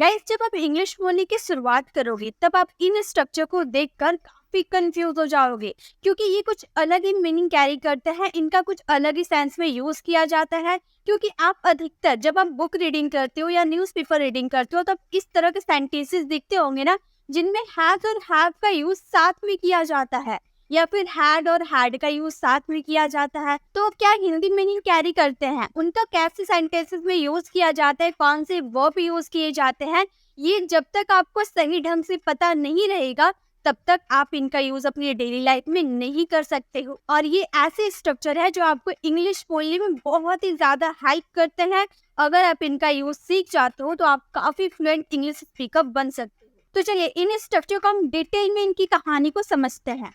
Guys, जब आप English बोलने की शुरुआत करोगे तब आप इन स्ट्रक्चर को देखकर काफी कंफ्यूज हो जाओगे, क्योंकि ये कुछ अलग ही मीनिंग कैरी करते हैं। इनका कुछ अलग ही सेंस में यूज किया जाता है, क्योंकि आप अधिकतर जब आप बुक रीडिंग करते हो या न्यूज़पेपर रीडिंग करते हो तब इस तरह के सेंटेंसेस दिखते होंगे ना, जिनमें हैज और हैव का यूज साथ में किया जाता है, या फिर हैड और हैड का यूज साथ में किया जाता है। तो क्या हिंदी मीनिंग कैरी करते हैं, उनका कैसे सेंटेंसेस में यूज किया जाता है, कौन से वर्ब यूज किए जाते हैं, ये जब तक आपको सही ढंग से पता नहीं रहेगा तब तक आप इनका यूज अपनी डेली लाइफ में नहीं कर सकते हो। और ये ऐसे स्ट्रक्चर है जो आपको इंग्लिश बोलने में बहुत ही ज्यादा हेल्प करते हैं। अगर आप इनका यूज सीख जाते हो तो आप काफी फ्लुएंट इंग्लिश स्पीकर बन सकते हो। तो चलिए इन स्ट्रक्चर को हम डिटेल में इनकी कहानी को समझते हैं।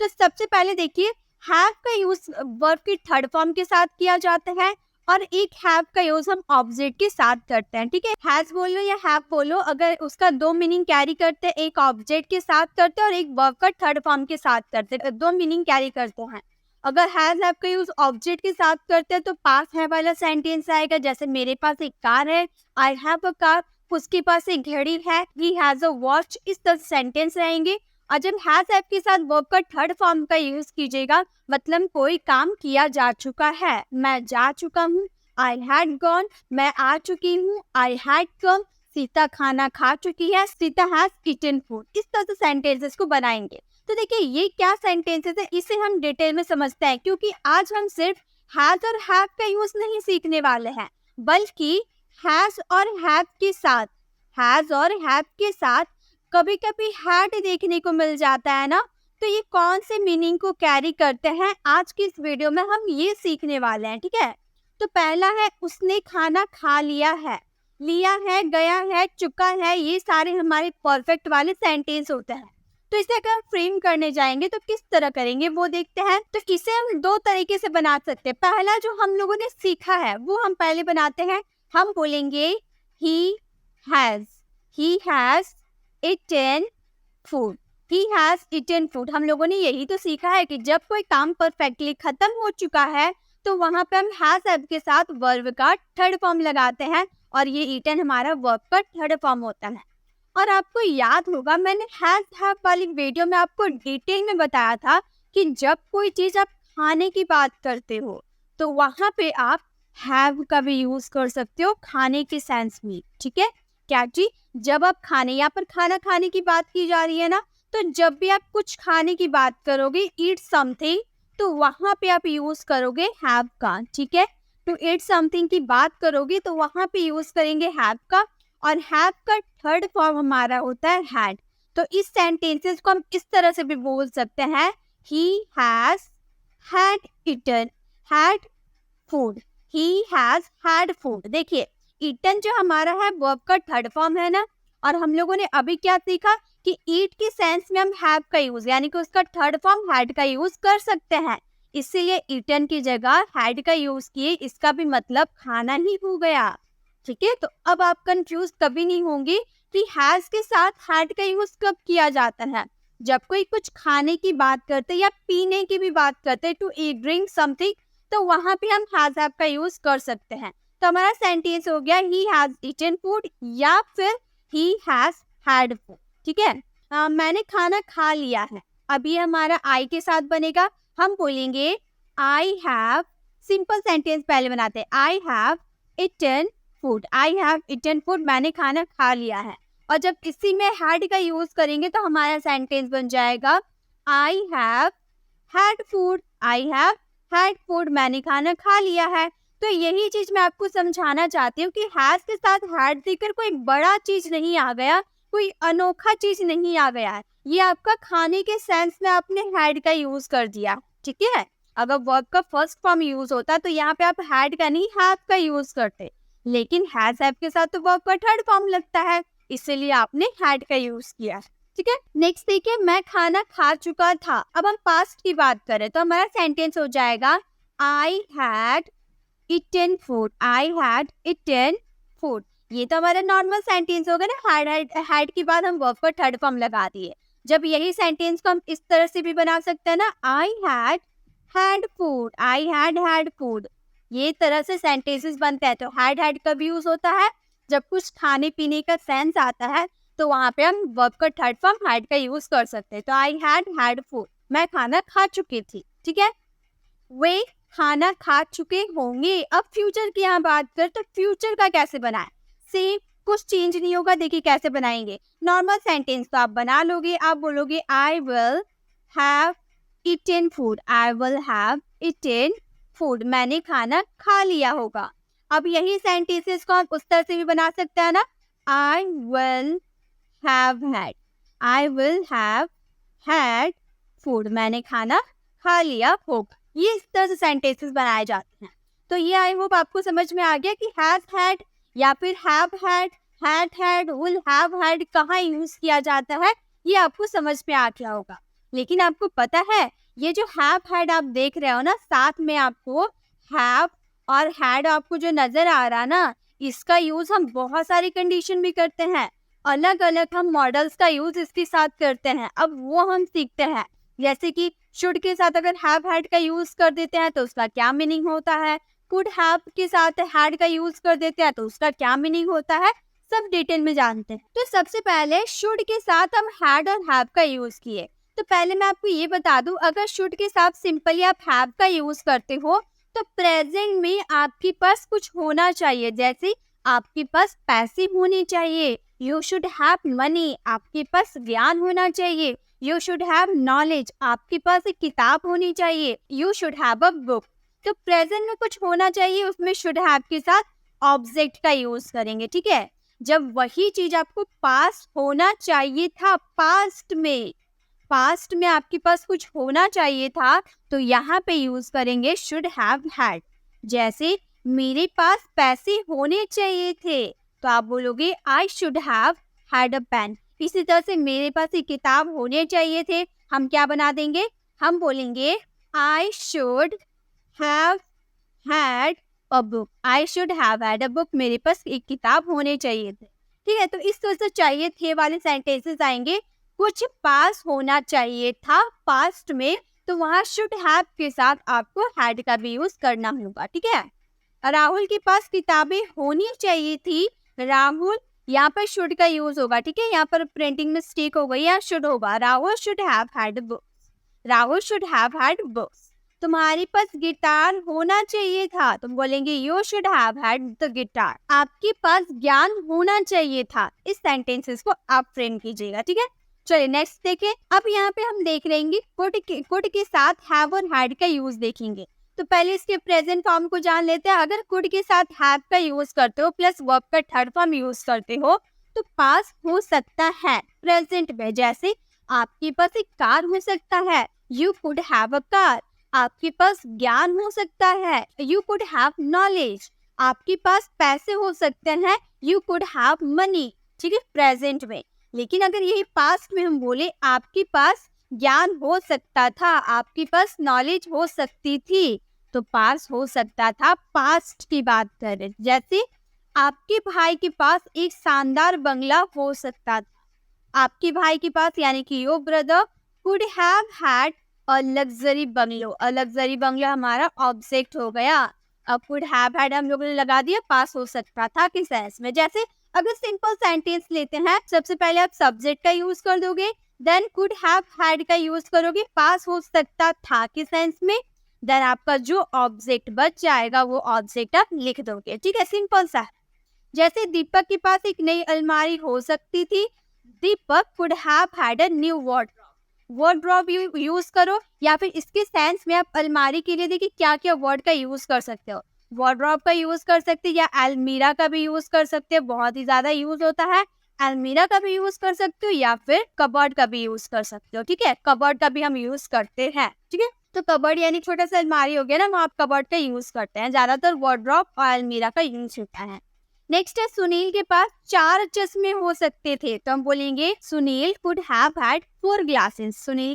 तो सबसे पहले देखिए, हैव का यूज वर्ब की थर्ड फॉर्म के साथ किया जाता है, और एक हैव का यूज हम ऑब्जेक्ट के साथ करते हैं। ठीक है, हैज बोलो या हैव बोलो, अगर उसका दो मीनिंग कैरी करते हैं, एक ऑब्जेक्ट के साथ करते हैं और एक वर्ब का थर्ड फॉर्म के साथ करते हैं, दो मीनिंग कैरी करते हैं। अगर हैज हैव का यूज ऑब्जेक्ट के साथ करते हैं तो पास है वाला सेंटेंस आएगा, जैसे मेरे पास एक कार है, आई हैव अ कार। उसके पास एक घड़ी है, ही हैज अ वॉच। इस तरह सेंटेंस रहेंगे। और जब हैज हैव के साथ वर्ब का थर्ड फॉर्म का यूज कीजिएगा, मतलब कोई काम किया जा चुका है, मैं जा चुका हूँ, आई हैड गॉन, मैं आ चुकी हूँ, आई हैड कम, सीता खाना खा चुकी है, सीता हैज ईटन फूड। इस तरह से सेंटेंसेस को बनाएंगे। तो देखिए ये क्या सेंटेंसेस है, इसे हम डिटेल में समझते हैं, क्योंकि आज हम सिर्फ हैज और हैव का यूज नहीं सीखने वाले हैं, बल्कि हैज और हैव के साथ, हैज और हैव के साथ कभी कभी हैड देखने को मिल जाता है ना। तो ये कौन से मीनिंग को कैरी करते हैं, आज की इस वीडियो में हम ये सीखने वाले हैं। ठीक है, तो पहला है उसने खाना खा लिया है। लिया है, गया है, चुका है, ये सारे हमारे परफेक्ट वाले सेंटेंस होते हैं। तो इसे अगर हम फ्रेम करने जाएंगे तो किस तरह करेंगे वो देखते हैं। तो इसे हम दो तरीके से बना सकते हैं। पहला जो हम लोगों ने सीखा है वो हम पहले बनाते हैं। हम बोलेंगे he has, he has eaten food, he has eaten food। हम लोगों ने यही तो सीखा है कि जब कोई काम परफेक्टली खत्म हो चुका है तो वहां पे हम हैज हैव के साथ वर्ब का थर्ड फॉर्म लगाते हैं, और ये eaten हमारा वर्ब का थर्ड फॉर्म होता है। और आपको याद होगा मैंने हैज हैव वाली वीडियो में आपको डिटेल में बताया था कि जब कोई चीज आप खाने की बात करते हो तो वहां पे आप हैव का भी यूज कर सकते हो खाने के सेंस में। ठीक है, क्या जी, जब आप खाने, यहाँ पर खाना खाने की बात की जा रही है ना, तो जब भी आप कुछ खाने की बात करोगे, ईट समथिंग, तो वहां पे आप यूज करोगे हैव का। ठीक है, टू ईट समथिंग की बात करोगे तो वहां पे यूज करेंगे हैव का, और हैव का थर्ड फॉर्म हमारा होता है हैड। तो इस सेंटेंसेस को हम इस तरह से भी बोल सकते हैं, he has had eaten had food, he has had food. देखिए ईटन जो हमारा है वर्ब का थर्ड फॉर्म है ना, और हम लोगों ने अभी क्या सीखा कि ईट के सेंस में हम हैव का यूज, यानी कि उसका थर्ड फॉर्म हैड का यूज कर सकते हैं। इसीलिए ईटन की जगह हैड का यूज किए, इसका भी मतलब खाना ही हो गया। ठीक है, तो अब आप कंफ्यूज कभी नहीं होंगे कि हैज के साथ हैड का यूज कब किया जाता है। जब कोई कुछ खाने की बात करते या पीने की भी बात करते, टू ईट ड्रिंक समथिंग, तो वहां पे हम हैज हैव का यूज कर सकते हैं। तो हमारा सेंटेंस हो गया ही हैज ईटन फूड या फिर ही हैज हैड फूड। ठीक है, मैंने खाना खा लिया है। अब ये हमारा आई के साथ बनेगा। हम बोलेंगे आई हैव, सिंपल सेंटेंस पहले बनाते हैं, I have eaten food, I have eaten food, मैंने खाना खा लिया है। और जब इसी में हैड का यूज करेंगे तो हमारा सेंटेंस बन जाएगा I have had food, I have had food, मैंने खाना खा लिया है। तो यही चीज मैं आपको समझाना चाहती हूँ कि हैज के साथ हैड देकर कोई बड़ा चीज नहीं आ गया, कोई अनोखा चीज नहीं आ गया है। ये आपका खाने के सेंस में आपने हैड का यूज कर दिया। ठीक है, अगर वर्ब का फर्स्ट फॉर्म यूज होता तो यहाँ पे आप हैड का नहीं हैव का यूज करते, लेकिन हैज हैव के साथ तो वर्ब का थर्ड फॉर्म लगता है, इसलिए आपने हैड का यूज किया। ठीक है, नेक्स्ट देखिए, मैं खाना खा चुका था। अब हम पास्ट की बात करें तो हमारा सेंटेंस हो जाएगा I had eaten food, I had eaten food। ये तो हमारा नॉर्मल सेंटेंस होगा ना, हैड के बाद हम वर्ब का थर्ड फॉर्म लगा दिए। जब यही सेंटेंस को हम इस तरह से भी बना सकते हैं ना, I had had food, I had had food, ये तरह से सेंटेंसेस बनते हैं। तो हैड कब यूज होता है, जब कुछ खाने पीने का सेंस आता है तो वहाँ पे हम वर्ब का थर्ड फॉर्म हैड का यूज कर सकते हैं। तो आई हैड फूड, मैं खाना खा चुकी थी, ठीक है। वे खाना खा चुके होंगे। अब फ्यूचर की यहाँ बात कर तो फ्यूचर का कैसे बनाए, सेम, कुछ चेंज नहीं होगा। देखिए कैसे बनाएंगे, नॉर्मल सेंटेंस तो आप बना लोगे, आप बोलोगे I will have eaten food, I will have eaten food, मैंने खाना खा लिया होगा। अब यही सेंटेंसेस को आप उस तरह से भी बना सकते हैं ना, I will have had, I will have had food, मैंने खाना खा लिया होगा। ये इस तरह से सेंटेंसेस बनाए जाते हैं। तो ये आई होप आपको समझ में आ गया कि हैज हैड या फिर have had, will have had कहाँ यूज किया जाता है, ये आपको समझ में आ गया होगा। लेकिन आपको पता है ये जो हैव हैड आप देख रहे हो ना, साथ में आपको हैव और हैड आपको जो नजर आ रहा ना, इसका यूज हम बहुत सारी कंडीशन में करते हैं। अलग अलग हम मॉडल्स का यूज इसके साथ करते हैं। अब वो हम सीखते हैं, जैसे कि शुड के साथ अगर हैव हैड का यूज कर देते हैं तो उसका क्या मीनिंग होता है, कुड हैव के साथ हैड का यूज कर देते हैं तो उसका क्या मीनिंग होता है, सब डिटेल में जानते हैं। तो सबसे पहले शुड के साथ हम हैड और हैव का यूज किए। तो पहले मैं आपको ये बता दूं, अगर शुड के साथ सिंपली आप हैव का यूज करते हो तो प्रेजेंट में आपके पास कुछ होना चाहिए, जैसे आपके पास पैसे होने चाहिए, यू शुड हैव मनी, आपके पास ज्ञान होना चाहिए, यू शुड हैव नॉलेज, आपके पास एक किताब होनी चाहिए, you should have a book. तो प्रेजेंट में कुछ होना चाहिए, उसमें शुड हैव के साथ ऑब्जेक्ट का यूज करेंगे, ठीक है। जब वही चीज आपको पास्ट होना चाहिए था, पास्ट में आपके पास कुछ होना चाहिए था, तो यहाँ पे यूज करेंगे शुड हैव हैड। जैसे मेरे पास पैसे होने चाहिए थे, तो आप बोलोगे I should have had a pen. इसी तरह से मेरे पास एक किताब होने चाहिए थे, हम क्या बना देंगे, हम बोलेंगे आई should have had a book, I should have had a book, मेरे पास एक किताब होने चाहिए थे, ठीक है। तो इस तरह से चाहिए थे वाले सेंटेंसेस आएंगे। कुछ पास होना चाहिए था पास्ट में, तो वहां शुड हैव के साथ आपको हैड का भी यूज करना होगा, ठीक है। राहुल के पास किताबें होनी चाहिए थी, राहुल, यहाँ पर शुड का यूज होगा, ठीक है। यहाँ पर प्रिंटिंग मिस्टेक हो गई, यहाँ शुड होगा, Rahul should have had books, Rahul should have had books. तुम्हारे पास गिटार होना चाहिए था, तुम बोलेंगे you should have had the guitar. आपके पास ज्ञान होना चाहिए था। इस सेंटेंसेस को आप फ्रेम कीजिएगा, ठीक है। चलिए नेक्स्ट देखें। अब यहाँ पे हम देख रहे हैं कुड के साथ हैव और हैड का यूज देखेंगे। तो पहले इसके प्रेजेंट फॉर्म को जान लेते हैं। अगर कुड के साथ हैव का यूज करते हो प्लस वर्ब का थर्ड फॉर्म यूज करते हो तो पास हो सकता है प्रेजेंट में। जैसे आपके पास एक कार हो सकता है, you could have a car. आपके पास ज्ञान हो सकता है, यू कुड हैव नॉलेज। आपके पास पैसे हो सकते हैं, यू कुड हैव मनी, ठीक है, प्रेजेंट में। लेकिन अगर यही पास्ट में हम बोले आपके पास ज्ञान हो सकता था, आपके पास नॉलेज हो सकती थी, तो पास हो सकता था, पास्ट की बात करें। जैसे आपके भाई के पास एक शानदार बंगला हो सकता था, आपके भाई के पास यानी कि your brother could have had a luxury bungalow. A luxury बंगला हमारा ऑब्जेक्ट हो गया। अब कुड हैव हैड हम लोगों ने लगा दिया, पास हो सकता था किस सेंस में। जैसे अगर सिंपल सेंटेंस लेते हैं, सबसे पहले आप सब्जेक्ट का यूज कर दोगे, देन कुड हैव हैड का यूज करोगे, पास हो सकता था के सेंस में, देन आपका जो ऑब्जेक्ट बच जाएगा वो ऑब्जेक्ट आप लिख दोगे, ठीक है, सिंपल सा। जैसे दीपक के पास एक नई अलमारी हो सकती थी, Deepak could have had a new wardrobe use करो, या फिर इसके सेंस में आप अलमारी के लिए देखिए क्या क्या वर्ड का यूज कर सकते हो। वार्डरोब का यूज कर सकते हैं, या अलमीरा का भी यूज कर सकते हैं, बहुत ही ज्यादा यूज होता है। अलमीरा का भी यूज कर सकते हो, या फिर कबर्ड का भी यूज कर सकते हो, ठीक है। कबर्ड का भी हम यूज करते हैं, ठीक है। तो कबर्ड यानी छोटा सा अलमारी हो गया ना, वहाँ आप कबर्ड का यूज करते हैं। ज्यादातर वार्डरोब और अलमीरा का यूज होता है। नेक्स्ट है सुनील के पास 4 चश्मे हो सकते थे, तो हम बोलेंगे Sunil could have had 4 glasses. Sunil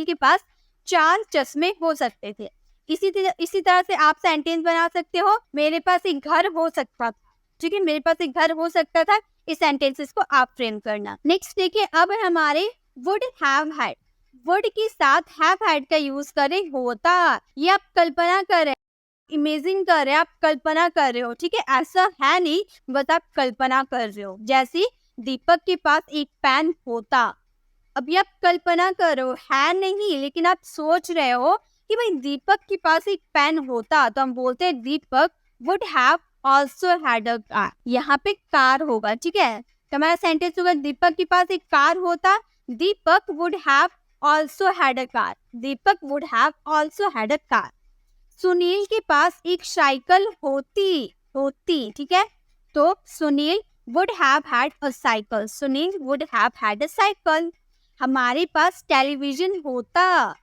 के पास 4 चश्मे हो सकते थे। इसी तरह से आप सेंटेंस बना सकते हो, मेरे पास एक घर हो सकता था, ठीक है, मेरे पास एक घर हो सकता था। इस सेंटेंसेस को आप फ्रेम करना। नेक्स्ट देखिए, अब हमारे वुड हैव हैड। वुड के साथ हैव हैड का यूज करें होता, ये आप कल्पना कर रहे हैं इमेजिन कर रहे हैं, आप कल्पना कर रहे हो, ठीक है, ऐसा है नहीं, बस आप कल्पना कर रहे हो। जैसे दीपक के पास एक पेन होता, अभी आप कल्पना कर रहे हो, है नहीं, लेकिन आप सोच रहे हो कि भाई दीपक के पास एक पेन होता, तो हम बोलते हैं Deepak would have also had a car. यहाँ पे कार होगा, ठीक है, तो हमारा सेंटेंस होगा दीपक के पास एक कार होता, Deepak would have also had a car, Deepak would have also had a car. Sunil के पास एक साइकिल होती, ठीक है, तो Sunil would have had a cycle, Sunil would have had a cycle. हमारे पास टेलीविजन होता,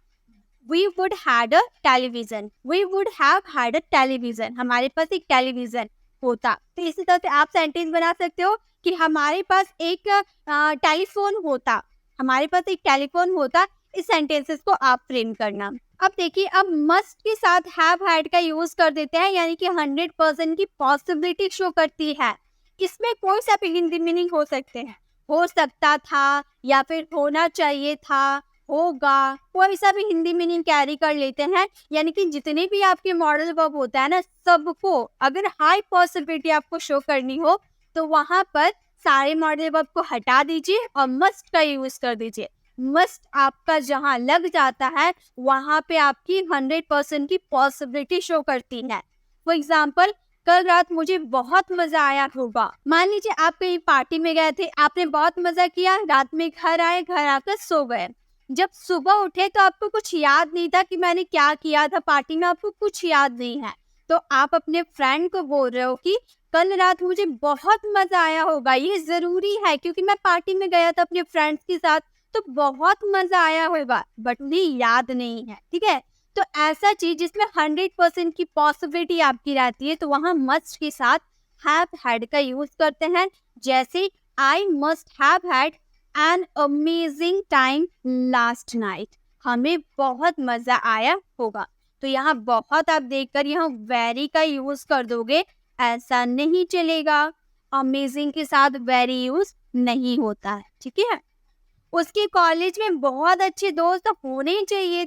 we would had a television, we would have had a television, हमारे पास एक टेलीविजन होता। तो इसी तरह से आप सेंटेंस बना सकते हो कि हमारे पास एक टेलीफोन होता, हमारे पास एक टेलीफोन होता। इस सेंटेंसेस को आप फ्रेम करना। अब देखिए, अब मस्ट के साथ हैव हैड का यूज कर देते हैं, यानी कि 100% की पॉसिबिलिटी शो करती है। इसमें कोई सा भी हिंदी मीनिंग हो सकते हैं, हो सकता था, या फिर होना चाहिए था, होगा, कोई सा भी हिंदी मीनिंग कैरी कर लेते हैं। यानी कि जितने भी आपके मॉडल वर्ब होता है ना, सबको अगर हाई पॉसिबिलिटी आपको शो करनी हो तो वहां पर सारे मॉडल वर्ब को हटा दीजिए और मस्ट का यूज कर दीजिए। मस्ट आपका जहां लग जाता है वहां पे आपकी 100% की पॉसिबिलिटी शो करती है। फॉर एग्जाम्पल, कल रात मुझे बहुत मजा आया होगा। मान लीजिए आप कहीं पार्टी में गए थे, आपने बहुत मजा किया, रात में घर आए, घर आकर सो गए। जब सुबह उठे तो आपको कुछ याद नहीं था कि मैंने क्या किया था पार्टी में, आपको कुछ याद नहीं है। तो आप अपने फ्रेंड को बोल रहे हो कि कल रात मुझे बहुत मजा आया होगा। ये जरूरी है क्योंकि मैं पार्टी में गया था अपने फ्रेंड्स के साथ, तो बहुत मजा आया होगा, बट मुझे याद नहीं है, ठीक है। तो ऐसा चीज जिसमें 100% की पॉसिबिलिटी आपकी रहती है, तो वहां मस्ट के साथ हैव हैड का यूज करते हैं। जैसे I must have had an amazing time last night, हमें बहुत मजा आया होगा। तो यहाँ बहुत आप देखकर यहाँ वेरी का यूज कर दोगे, ऐसा नहीं चलेगा। अमेजिंग के साथ वेरी यूज नहीं होता है, ठीक है। उसके कॉलेज में बहुत अच्छे दोस्त होने चाहिए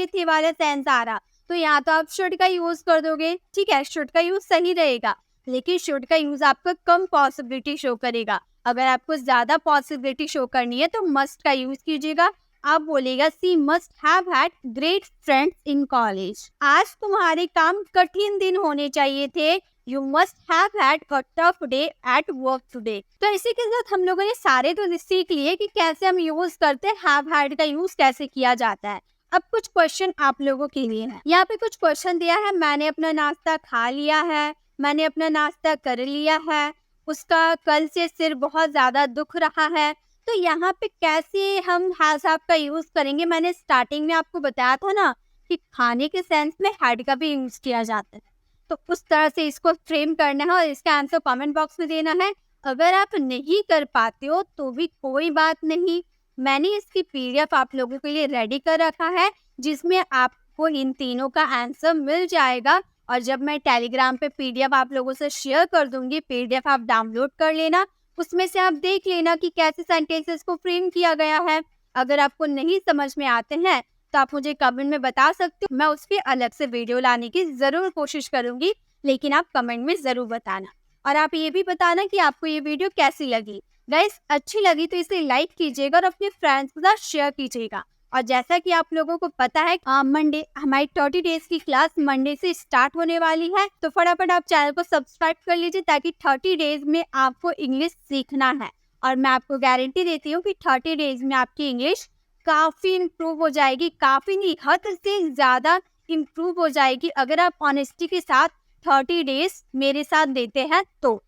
थे वाला सेंस आ रहा, तो यहाँ तो आप शुड का यूज कर दोगे, ठीक है, शुड का यूज सही रहेगा। लेकिन शुड का यूज आपको कम पॉसिबिलिटी शो करेगा। अगर आपको ज्यादा पॉसिबिलिटी शो करनी है तो मस्ट का यूज कीजिएगा। आप बोलेगा she must have had great friends in college. आज तुम्हारे काम कठिन दिन होने चाहिए थे, you must have had a tough day at work today. तो इसी के साथ हम लोगों ने सारे तो सीख लिए कि कैसे हम यूज करते हैं, हैव हैड का यूज कैसे किया जाता है। अब कुछ क्वेश्चन आप लोगों के लिए है। यहाँ पे कुछ क्वेश्चन दिया है, मैंने अपना नाश्ता खा लिया है, मैंने अपना नाश्ता कर लिया है, उसका कल से सिर बहुत ज्यादा दुख रहा है। तो यहाँ पे कैसे हम हैज हैव का यूज करेंगे, मैंने स्टार्टिंग में आपको बताया था ना कि खाने के सेंस में हैड का भी यूज किया जाता है। तो उस तरह से इसको फ्रेम करना है और इसका आंसर कमेंट बॉक्स में देना है। अगर आप नहीं कर पाते हो तो भी कोई बात नहीं, मैंने इसकी पीडीएफ आप लोगों के लिए रेडी कर रखा है, जिसमें आपको इन तीनों का आंसर मिल जाएगा। और जब मैं टेलीग्राम पे पीडीएफ आप लोगों से शेयर कर दूंगी, पीडीएफ आप डाउनलोड कर लेना, उसमें से आप देख लेना कि कैसे सेंटेंसेस को फ्रेम किया गया है। अगर आपको नहीं समझ में आते हैं तो आप मुझे कमेंट में बता सकते हो, मैं उस पर अलग से वीडियो लाने की जरूर कोशिश करूंगी, लेकिन आप कमेंट में जरूर बताना। और आप ये भी बताना कि आपको ये वीडियो कैसी लगी। गाइस, अच्छी लगी तो इसे लाइक कीजिएगा और अपने फ्रेंड्स के साथ शेयर कीजिएगा। और जैसा कि आप लोगों को पता है, मंडे हमारी 30 डेज की क्लास मंडे से स्टार्ट होने वाली है, तो फटाफट आप चैनल को सब्सक्राइब कर लीजिए ताकि 30 डेज में आपको इंग्लिश सीखना है। और मैं आपको गारंटी देती हूँ कि 30 डेज में आपकी इंग्लिश काफी इम्प्रूव हो जाएगी, काफी नहीं, हद से ज्यादा इम्प्रूव हो जाएगी, अगर आप ऑनेस्टी के साथ 30 डेज मेरे साथ देते हैं तो।